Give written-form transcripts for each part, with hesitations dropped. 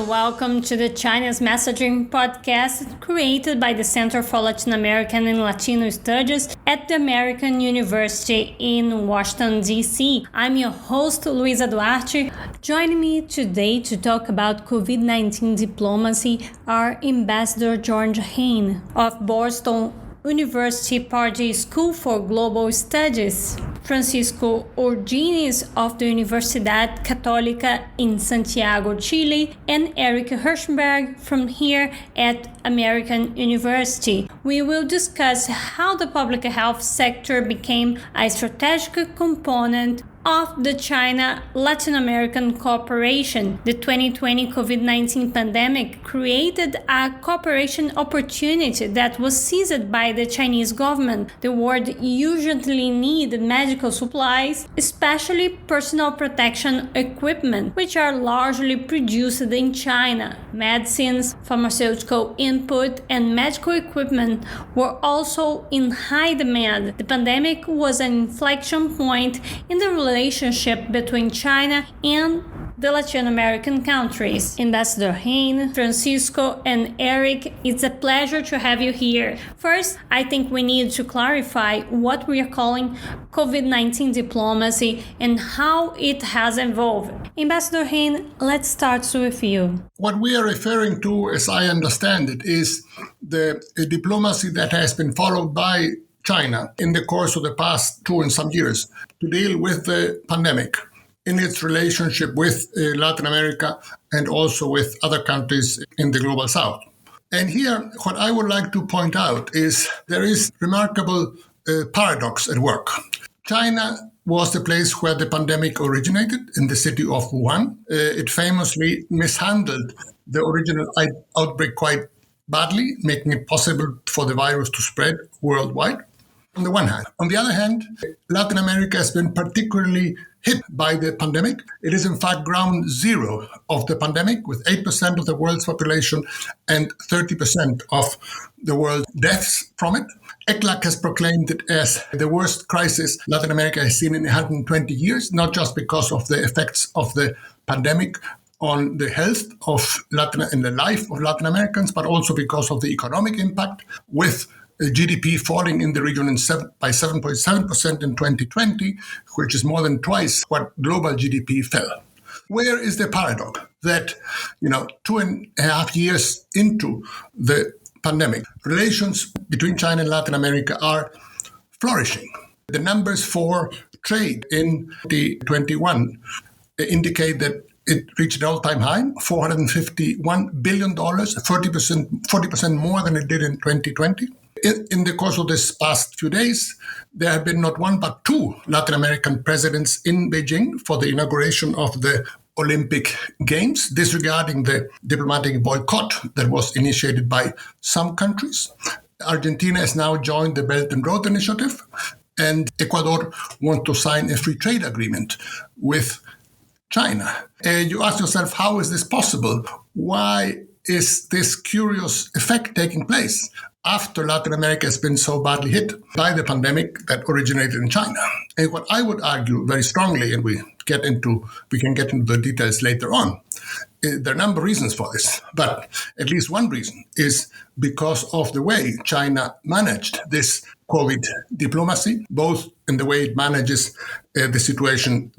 welcome to the China's Messaging podcast created by the Center for Latin American and Latino Studies at the American University in Washington, D.C. I'm your host, Luiza Duarte. Joining me today to talk about COVID-19 diplomacy are Ambassador Jorge Heine of Boston University Pardee School for Global Studies, Francisco Urdinez of the Universidad Católica in Santiago, Chile, and Eric Hershberg from here at American University. We will discuss how the public health sector became a strategic component of the China-Latin American cooperation. The 2020 COVID-19 pandemic created a cooperation opportunity that was seized by the Chinese government. The world urgently needed medical supplies, especially personal protection equipment, which are largely produced in China. Medicines, pharmaceutical input, and medical equipment were also in high demand. The pandemic was an inflection point in the relationship between China and the Latin American countries. Ambassador Heine, Francisco, and Eric, it's a pleasure to have you here. First, I think we need to clarify what we are calling COVID-19 diplomacy and how it has evolved. Ambassador Heine, let's start with you. What we are referring to, as I understand it, is the diplomacy that has been followed by China in the course of the past 2 and some years to deal with the pandemic in its relationship with Latin America and also with other countries in the global south. And here, what I would like to point out is there is remarkable paradox at work. China was the place where the pandemic originated, in the city of Wuhan. It famously mishandled the original outbreak quite badly, making it possible for the virus to spread worldwide, on the one hand. On the other hand, Latin America has been particularly hit by the pandemic. It is in fact ground zero of the pandemic, with 8% of the world's population and 30% of the world's deaths from it. CLALS has proclaimed it as the worst crisis Latin America has seen in 120 years, not just because of the effects of the pandemic on the health of Latin and the life of Latin Americans, but also because of the economic impact, with GDP falling in the region by 7.7% in 2020, which is more than twice what global GDP fell. Where is the paradox that, 2.5 years into the pandemic, relations between China and Latin America are flourishing? The numbers for trade in 2021 indicate that it reached an all-time high, $451 billion, 40% more than it did in 2020. In the course of this past few days, there have been not one but 2 Latin American presidents in Beijing for the inauguration of the Olympic Games, disregarding the diplomatic boycott that was initiated by some countries. Argentina has now joined the Belt and Road Initiative, and Ecuador wants to sign a free trade agreement with China. You ask yourself, how is this possible? Why is this curious effect taking place after Latin America has been so badly hit by the pandemic that originated in China? And what I would argue very strongly, and we can get into the details later on, there are a number of reasons for this, but at least one reason is because of the way China managed this COVID diplomacy, both in the way it manages the situation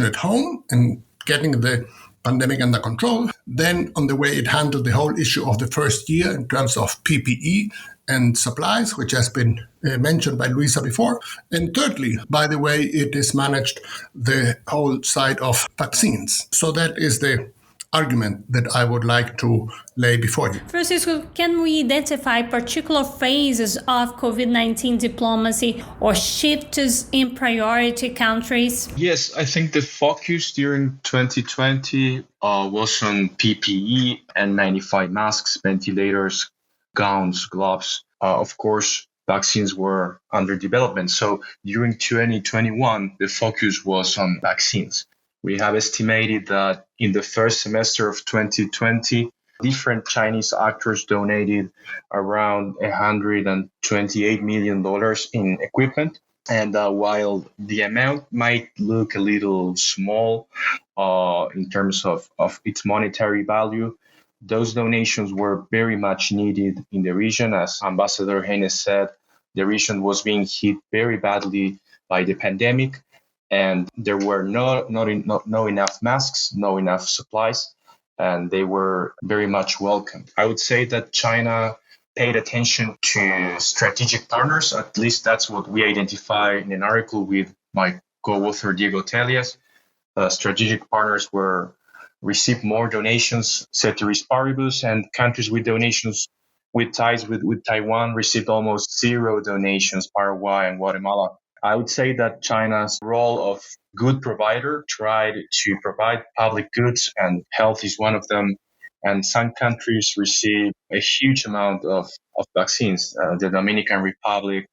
at home and getting the pandemic under control, then on the way it handled the whole issue of the first year in terms of PPE and supplies, which has been mentioned by Luiza before. And thirdly, by the way it has managed the whole side of vaccines. So that is the argument that I would like to lay before you. Francisco, can we identify particular phases of COVID-19 diplomacy or shifts in priority countries? Yes, I think the focus during 2020 was on PPE and 95 masks, ventilators, gowns, gloves. Of course, vaccines were under development. So during 2021, the focus was on vaccines. We have estimated that in the first semester of 2020, different Chinese actors donated around $128 million in equipment And while the amount might look a little small in terms of its monetary value, those donations were very much needed in the region. As Ambassador Heine said, the region was being hit very badly by the pandemic, and there were no enough masks, no enough supplies, and they were very much welcome. I would say that China paid attention to strategic partners. At least that's what we identify in an article with my co-author Diego Telias. Strategic partners were received more donations, ceteris paribus, and countries with donations with ties with Taiwan received almost zero donations, Paraguay and Guatemala. I would say that China's role of good provider tried to provide public goods, and health is one of them. And some countries receive a huge amount of vaccines, the Dominican Republic,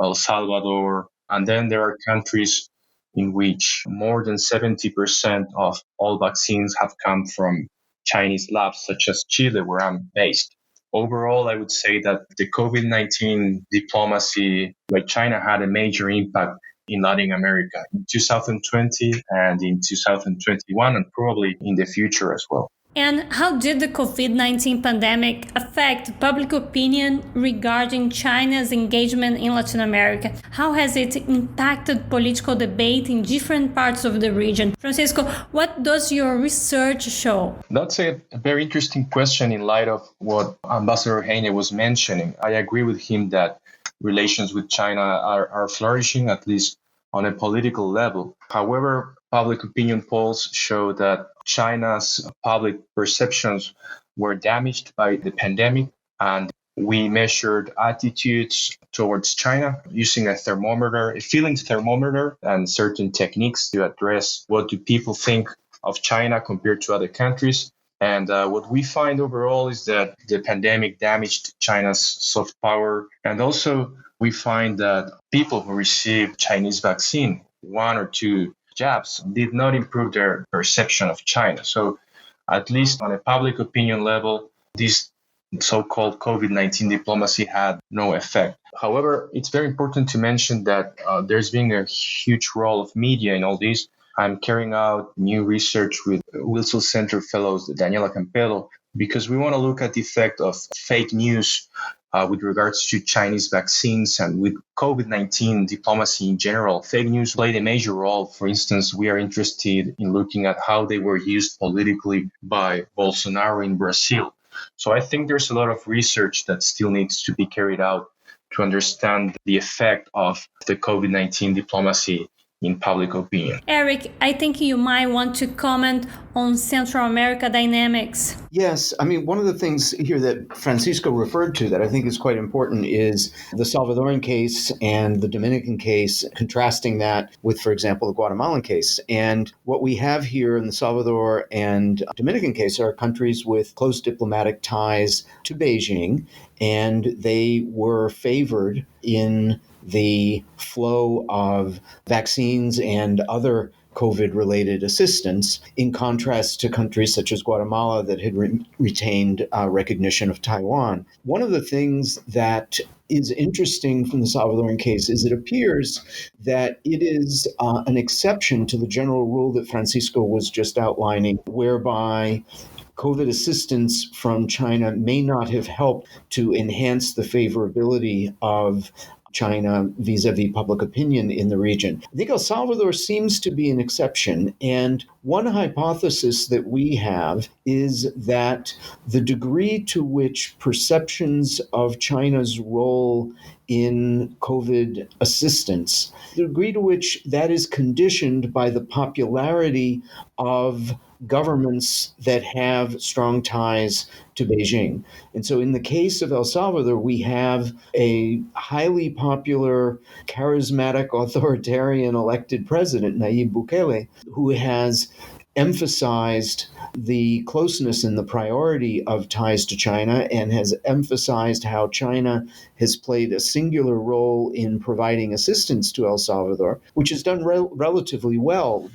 El Salvador, and then there are countries in which more than 70% of all vaccines have come from Chinese labs, such as Chile, where I'm based. Overall, I would say that the COVID-19 diplomacy by China had a major impact in Latin America in 2020 and in 2021, and probably in the future as well. And how did the COVID-19 pandemic affect public opinion regarding China's engagement in Latin America? How has it impacted political debate in different parts of the region? Francisco, what does your research show? That's a very interesting question in light of what Ambassador Heine was mentioning. I agree with him that relations with China are flourishing, at least on a political level. However, public opinion polls show that China's public perceptions were damaged by the pandemic, and we measured attitudes towards China using a thermometer, a feeling thermometer, and certain techniques to address what do people think of China compared to other countries. And what we find overall is that the pandemic damaged China's soft power. And also, we find that people who received Chinese vaccine, 1 or 2 jabs, did not improve their perception of China. So at least on a public opinion level, this so-called COVID-19 diplomacy had no effect. However, it's very important to mention that there's been a huge role of media in all this. I'm carrying out new research with Wilson Center fellows Daniela Campello because we want to look at the effect of fake news with regards to Chinese vaccines and with COVID-19 diplomacy in general. Fake news played a major role. For instance, we are interested in looking at how they were used politically by Bolsonaro in Brazil. So I think there's a lot of research that still needs to be carried out to understand the effect of the COVID-19 diplomacy in public opinion. Eric, I think you might want to comment on Central America dynamics. Yes, I mean, one of the things here that Francisco referred to that I think is quite important is the Salvadoran case and the Dominican case, contrasting that with, for example, the Guatemalan case. And what we have here in the Salvador and Dominican case are countries with close diplomatic ties to Beijing, and they were favored in the flow of vaccines and other COVID-related assistance, in contrast to countries such as Guatemala that had retained recognition of Taiwan. One of the things that is interesting from the Salvadoran case is it appears that it is an exception to the general rule that Francisco was just outlining, whereby COVID assistance from China may not have helped to enhance the favorability of China vis-a-vis public opinion in the region. I think El Salvador seems to be an exception. And one hypothesis that we have is that the degree to which perceptions of China's role in COVID assistance, the degree to which that is conditioned by the popularity of governments that have strong ties to Beijing. And so in the case of El Salvador, we have a highly popular, charismatic, authoritarian elected president, Nayib Bukele, who has emphasized the closeness and the priority of ties to China and has emphasized how China has played a singular role in providing assistance to El Salvador, which has done relatively well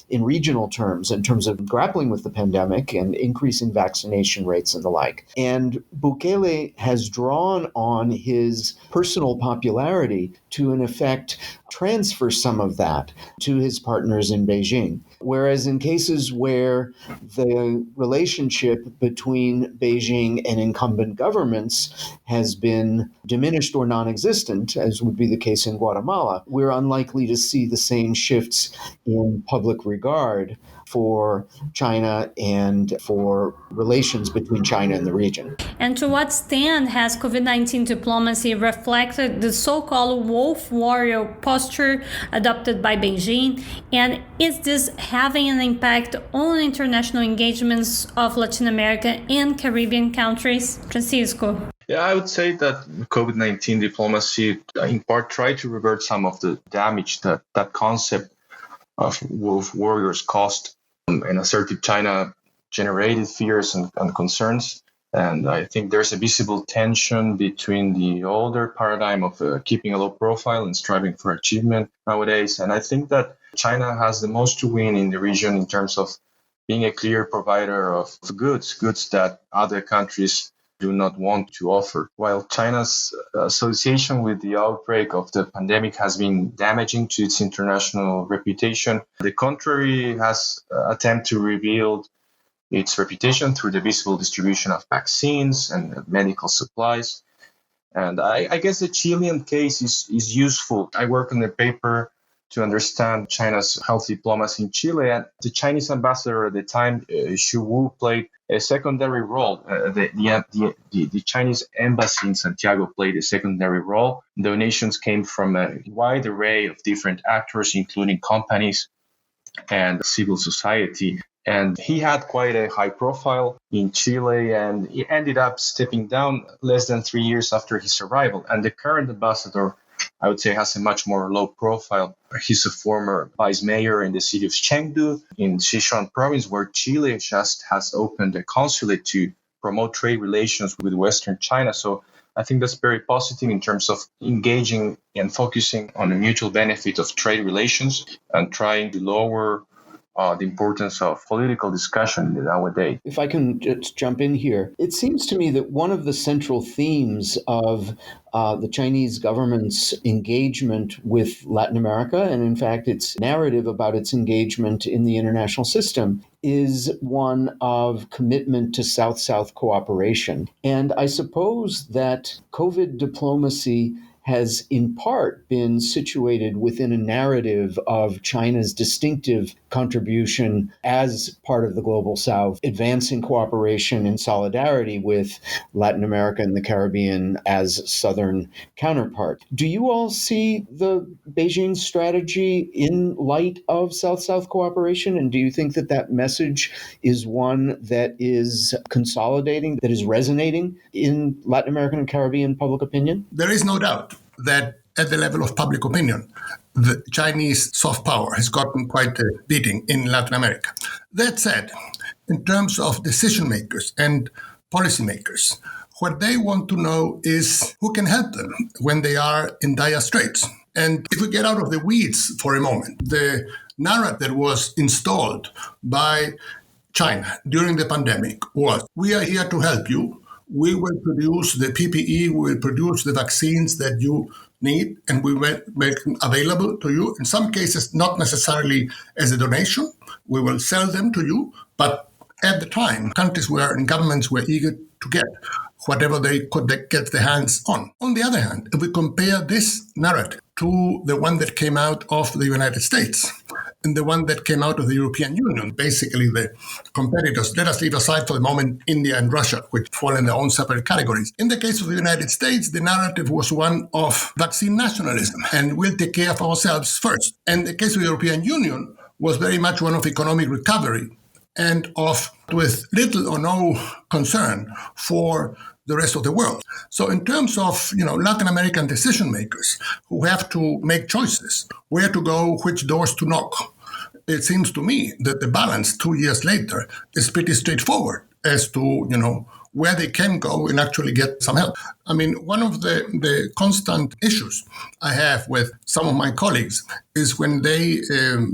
in regional terms, in terms of grappling with the pandemic and increasing vaccination rates and the like. And Bukele has drawn on his personal popularity to, in effect, transfer some of that to his partners in Beijing. Whereas in cases where the relationship between Beijing and incumbent governments has been diminished or non-existent, as would be the case in Guatemala, we're unlikely to see the same shifts in public regard for China and for relations between China and the region. And to what extent has COVID-19 diplomacy reflected the so-called wolf warrior posture adopted by Beijing? And is this having an impact on international engagements of Latin America and Caribbean countries? Francisco. Yeah, I would say that COVID-19 diplomacy in part tried to revert some of the damage that concept of wolf warriors caused, and assertive China generated fears and concerns. And I think there's a visible tension between the older paradigm of keeping a low profile and striving for achievement nowadays. And I think that China has the most to win in the region in terms of being a clear provider of goods that other countries do not want to offer. While China's association with the outbreak of the pandemic has been damaging to its international reputation, the contrary has attempted to rebuild its reputation through the visible distribution of vaccines and medical supplies. And I guess the Chilean case is useful. I work on a paper to understand China's health diplomacy in Chile, and the Chinese ambassador at the time, Xu Wu, played a secondary role. The Chinese embassy in Santiago played a secondary role. Donations came from a wide array of different actors, including companies and civil society. And he had quite a high profile in Chile, and he ended up stepping down less than 3 years after his arrival. And the current ambassador, I would say, has a much more low profile. He's a former vice mayor in the city of Chengdu in Sichuan province, where Chile just has opened a consulate to promote trade relations with Western China. So I think that's very positive in terms of engaging and focusing on the mutual benefit of trade relations and trying to lower the importance of political discussion nowadays. If I can just jump in here, it seems to me that one of the central themes of the Chinese government's engagement with Latin America, and in fact its narrative about its engagement in the international system, is one of commitment to South-South cooperation. And I suppose that COVID diplomacy has in part been situated within a narrative of China's distinctive contribution as part of the Global South, advancing cooperation and solidarity with Latin America and the Caribbean as Southern counterpart. Do you all see the Beijing strategy in light of South-South cooperation? And do you think that that message is one that is consolidating, that is resonating in Latin American and Caribbean public opinion? There is no doubt that at the level of public opinion, the Chinese soft power has gotten quite a beating in Latin America. That said, in terms of decision makers and policymakers, what they want to know is who can help them when they are in dire straits. And if we get out of the weeds for a moment, the narrative that was installed by China during the pandemic was, we are here to help you. We will produce the PPE, we will produce the vaccines that you need, and we will make them available to you. In some cases, not necessarily as a donation. We will sell them to you. But at the time, countries were and governments were eager to get whatever they could get their hands on. On the other hand, if we compare this narrative to the one that came out of the United States and the one that came out of the European Union, basically the competitors, let us leave aside for the moment India and Russia, which fall in their own separate categories. In the case of the United States, the narrative was one of vaccine nationalism, and we'll take care of ourselves first. And the case of the European Union was very much one of economic recovery and of with little or no concern for the rest of the world. So in terms of, Latin American decision makers who have to make choices, where to go, which doors to knock, it seems to me that the balance 2 years later is pretty straightforward as to, where they can go and actually get some help. I mean, one of the constant issues I have with some of my colleagues is when they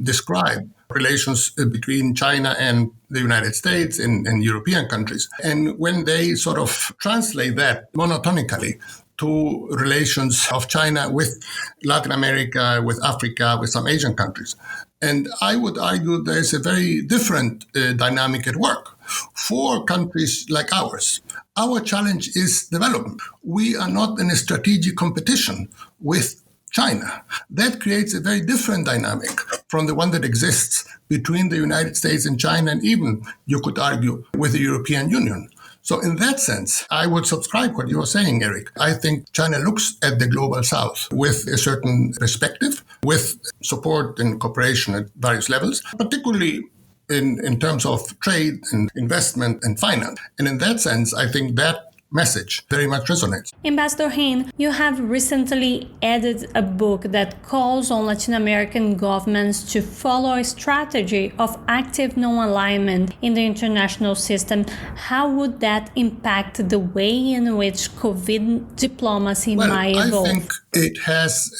describe relations between China and the United States and European countries. And when they sort of translate that monotonically to relations of China with Latin America, with Africa, with some Asian countries. And I would argue there's a very different dynamic at work. For countries like ours, our challenge is development. We are not in a strategic competition with China. That creates a very different dynamic from the one that exists between the United States and China, and even, you could argue, with the European Union. So in that sense, I would subscribe what you were saying, Eric. I think China looks at the global south with a certain perspective, with support and cooperation at various levels, particularly in terms of trade and investment and finance. And in that sense, I think that message very much resonates. Ambassador Heine, you have recently added a book that calls on Latin American governments to follow a strategy of active non-alignment in the international system. How would that impact the way in which COVID diplomacy might evolve? I think it has...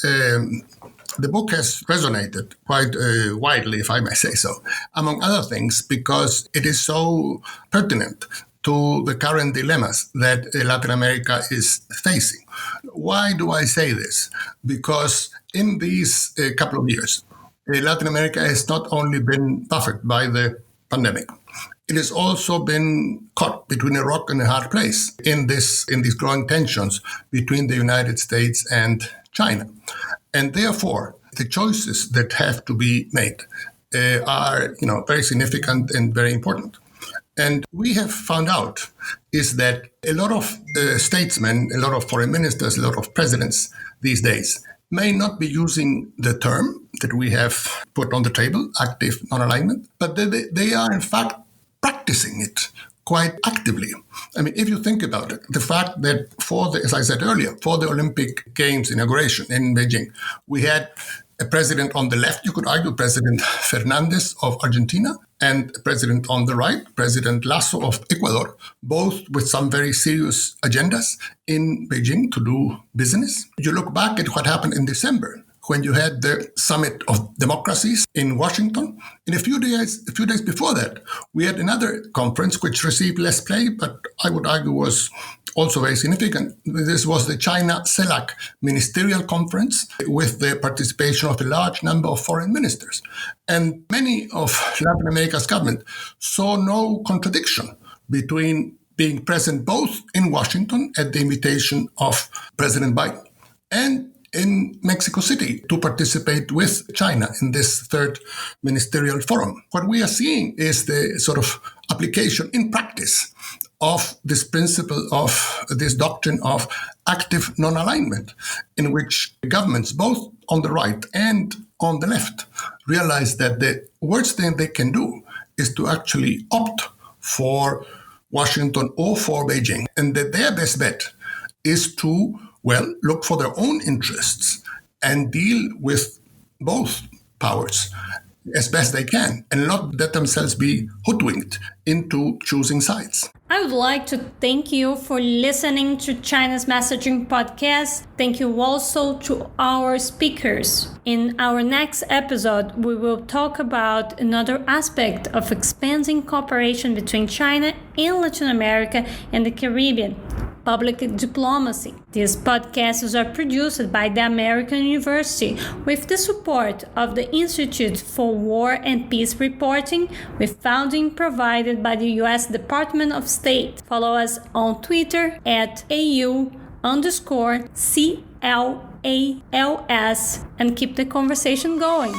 The book has resonated quite widely, if I may say so, among other things, because it is so pertinent to the current dilemmas that Latin America is facing. Why do I say this? Because in these couple of years, Latin America has not only been buffered by the pandemic, it has also been caught between a rock and a hard place in these growing tensions between the United States and China. And therefore, the choices that have to be made are, very significant and very important. And we have found out is that a lot of statesmen, a lot of foreign ministers, a lot of presidents these days may not be using the term that we have put on the table, active non-alignment, but they are in fact practicing it quite actively. I mean, if you think about it, the fact that as I said earlier, for the Olympic Games inauguration in Beijing, we had a president on the left, you could argue President Fernandez of Argentina, and a president on the right, President Lasso of Ecuador, both with some very serious agendas in Beijing to do business. You look back at what happened in December, when you had the Summit of Democracies in Washington. In a few days before that, we had another conference which received less play, but I would argue was also very significant. This was the China CELAC Ministerial Conference with the participation of a large number of foreign ministers. And many of Latin America's government saw no contradiction between being present both in Washington at the invitation of President Biden and in Mexico City to participate with China in this third ministerial forum. What we are seeing is the sort of application in practice of this principle, of this doctrine of active non-alignment, in which governments, both on the right and on the left, realize that the worst thing they can do is to actually opt for Washington or for Beijing, and that their best bet is to look for their own interests and deal with both powers as best they can and not let themselves be hoodwinked into choosing sides. I would like to thank you for listening to China's Messaging Podcast. Thank you also to our speakers. In our next episode, we will talk about another aspect of expanding cooperation between China and Latin America and the Caribbean: public diplomacy. These podcasts are produced by the American University with the support of the Institute for War and Peace Reporting, with funding provided by the U.S. Department of State. Follow us on Twitter at AU_CLALS and keep the conversation going.